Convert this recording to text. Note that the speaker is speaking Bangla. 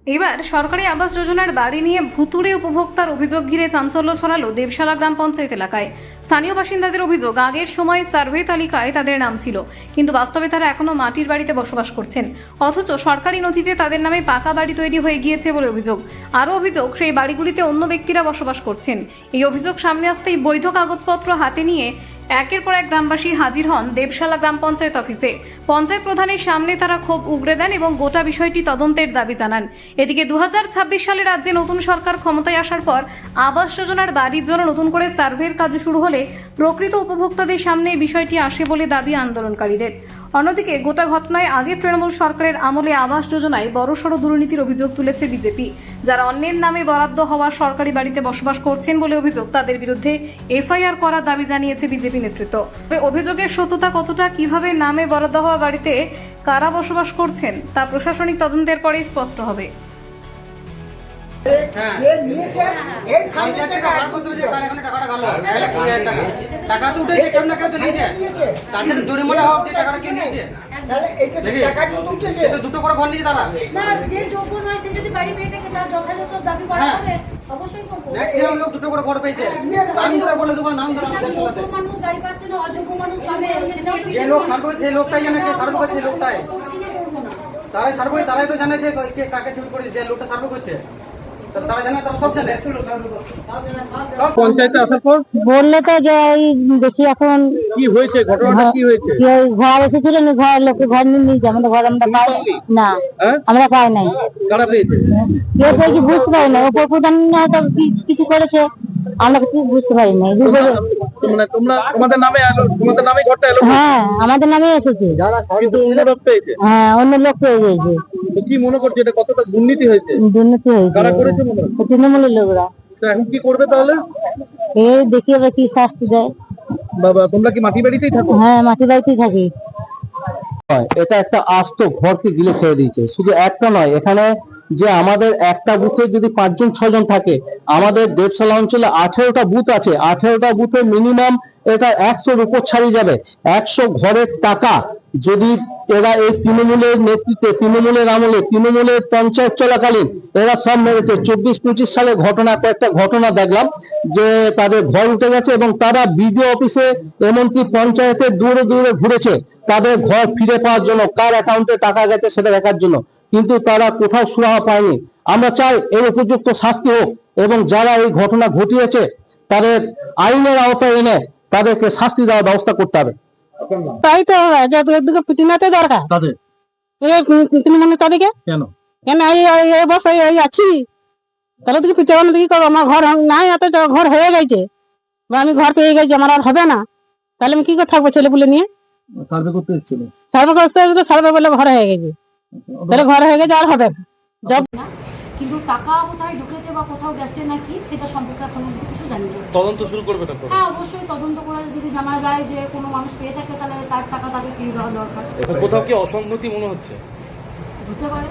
এবার সরকারি আবাস যোজনার বাড়ি নিয়ে ভুতুড়ে উপভোক্তার অভিযোগ ঘিরে চাঞ্চল্য ছড়ালো দেবশালা গ্রাম পঞ্চায়েত এলাকায়। স্থানীয় বাসিন্দাদের অভিযোগ, আগের সময় সার্ভে তালিকায় তাদের নাম ছিল, কিন্তু বাস্তবে তারা এখনো মাটির বাড়িতে বসবাস করছেন, অথচ সরকারি নথিতে তাদের নামে পাকা বাড়ি তৈরি হয়ে গিয়েছে বলে অভিযোগ। আরও অভিযোগ, সেই বাড়িগুলিতে অন্য ব্যক্তিরা বসবাস করছেন। এই অভিযোগ সামনে আসতেই বৈধ কাগজপত্র হাতে নিয়ে একের পর এক গ্রামবাসী হাজির হন দেবশালা গ্রাম পঞ্চায়েত অফিসে। পঞ্চায়েত প্রধানের সামনে তারা ক্ষোভ উগরে দেন এবং গোটা বিষয়টি তদন্তের দাবি জানান। এদিকে 2026 সালে রাজ্যে নতুন সরকার ক্ষমতায় আসার পর আবাস যোজনার বাড়ির জন্য নতুন করে সার্ভের কাজ শুরু হলে প্রকৃত উপভোক্তাদের সামনে বিষয়টি আসে বলে দাবি আন্দোলনকারীদের। অন্যদিকে গোটা ঘটনায় আগের তৃণমূল সরকারের আমলে আবাস যোজনায় বড়সড় দুর্নীতির অভিযোগ তুলেছে বিজেপি। যারা অন্যের নামে বরাদ্দ হওয়া সরকারি বাড়িতে বসবাস করছেন বলে অভিযোগ, তাদের বিরুদ্ধে এফআইআর করার দাবি জানিয়েছে বিজেপি নেতৃত্ব। তবে অভিযোগের সত্যতা কতটা, কিভাবে নামে বরাদ্দ হওয়া বাড়িতে কারা বসবাস করছেন, তা প্রশাসনিক তদন্তের পরেই স্পষ্ট হবে। টাকা তো উঠেছে, কেউ না কেউ তো নিয়েছে, তাদের জরিমানা হোক যে টাকাটা কে নিয়েছে। দুটো করে ঘর নিয়েছে তারা। যে যোগ্য নয় সে যদি বাড়ি পেয়ে থাকে তার যথাযথ দাবি করা হবে, অবশ্যই করব। ম্যাক্সিমাম লোক দুটো করে ঘর পেয়েছে। নাম ধরে বলে দেবো, নাম ধরে আমাদের সাথে। যোগ্য মানুষ বাড়ি পাচ্ছে না, অযোগ্য মানুষ পাবে, সেটাও তো যে লোক সার্ভে সেই লোকটাই জানে, কে সার্ভে করছে সেই লোকটাই। তারাই সার্ভে, তারাই তো জানে যে কে কাকে ছবি করেছে, যে লোকটা সার্ভে করছে তারা জানে, তারা সব জানে। পঞ্চায়েতে আসার পর বললে তো যে এই দেখি এখন কি হয়েছে, ঘটনাটা কি হয়েছে? ঘর এসেছিল না, ঘর লোকে ঘর নিয়ে নিয়েছে, আমাদের ঘর আমরা পাই না, হ্যাঁ? আমরা পাই নাই। কারা পেয়েছে? কেউ পেয়েছি বুঝতে পারি না, উপর প্রধান হয়তো কিছু করেছে, আমরা কিছু বুঝতে পারি না। মানে তোমাদের নামে এলো, তোমাদের নামে ঘরটা এলো? হ্যাঁ, আমাদের নামে এসেছে। কিন্তু অন্য লোক পেয়েছে? হ্যাঁ, অন্য লোক পেয়ে গেছে। তো কি মনে করছে, এটা কতটা দুর্নীতি হয়েছে? দুর্নীতি হয়েছে। কারা করেছে মনে হয়? তৃণমূলের লোকরা। তো এখন কি করবে তাহলে? এই দেখি এবার কি শাস্তি দেয়। বাবা, তোমরা কি মাটি বাড়িতেই থাকো? হ্যাঁ, মাটি বাড়িতেই থাকি। এটা একটা আস্ত ঘরকে গিলে খেয়ে দিয়েছে। শুধু একটা নয়, এখানে যে আমাদের একটা বুথে যদি 5 জন 6 জন থাকে, আমাদের দেবশালা অঞ্চলে 18টা বুথ আছে। 18টা বুথে মিনিমাম এটা 100-র উপর ছাড়িয়ে যাবে। 100 ঘরের টাকা যদি এরা এই তৃণমূলের নেতৃত্বে, তৃণমূলের আমলে, তৃণমূলের পঞ্চায়েত চলাকালীন এরা সব মেরেছে। 24-25 সালে কয়েকটা ঘটনা দেখলাম যে তাদের ঘর উঠে গেছে এবং তারা বিডিও অফিসে এমনকি পঞ্চায়েতে দূরে দূরে ঘুরেছে তাদের ঘর ফিরে পাওয়ার জন্য, কার অ্যাকাউন্টে টাকা গেছে সেটা দেখার জন্য, কিন্তু তারা কোথাও সুরাহা পায়নি। আমরা চাই এর উপযুক্ত শাস্তি হোক এবং যারা এই ঘটনা ঘটিয়েছে তাদের আইনের আওতায় এনে তাদেরকে শাস্তি দেওয়ার ব্যবস্থা করতে হবে। তাই তো এদিকে পিটিনাতে দরকার তাদের তৃণমূলের তাদেরকে কেন? কেন এই বছর এই আছি, তাহলে তুই পিঠে বানাতে কি করবো? আমার ঘর নাই, এত ঘর হয়ে গেছে, বা আমি ঘর পেয়ে গেছি, আমার আর হবে না, তাহলে আমি কি করে থাকবো ছেলেপুলে নিয়ে? সার্ভে করতে এসেছিল? সার্ভে করতে সার্ভে বলে ঘর হয়ে গেছে, তাহলে ঘর হয়ে গেছে, আর হবে না। কিন্তু টাকা কোথায় ঢুকেছে বা কোথাও গেছে নাকি সেটা সম্পর্কে এখনো কিছু জানি না। তদন্ত শুরু করবে না? হ্যাঁ, অবশ্যই তদন্ত করে যদি জানা যায় যে কোনো মানুষ পেয়ে থাকে তাহলে তার টাকা তাকে ফিরিয়ে দেওয়া দরকার। কোথাও কি অসঙ্গতি মনে হচ্ছে? হতে পারে।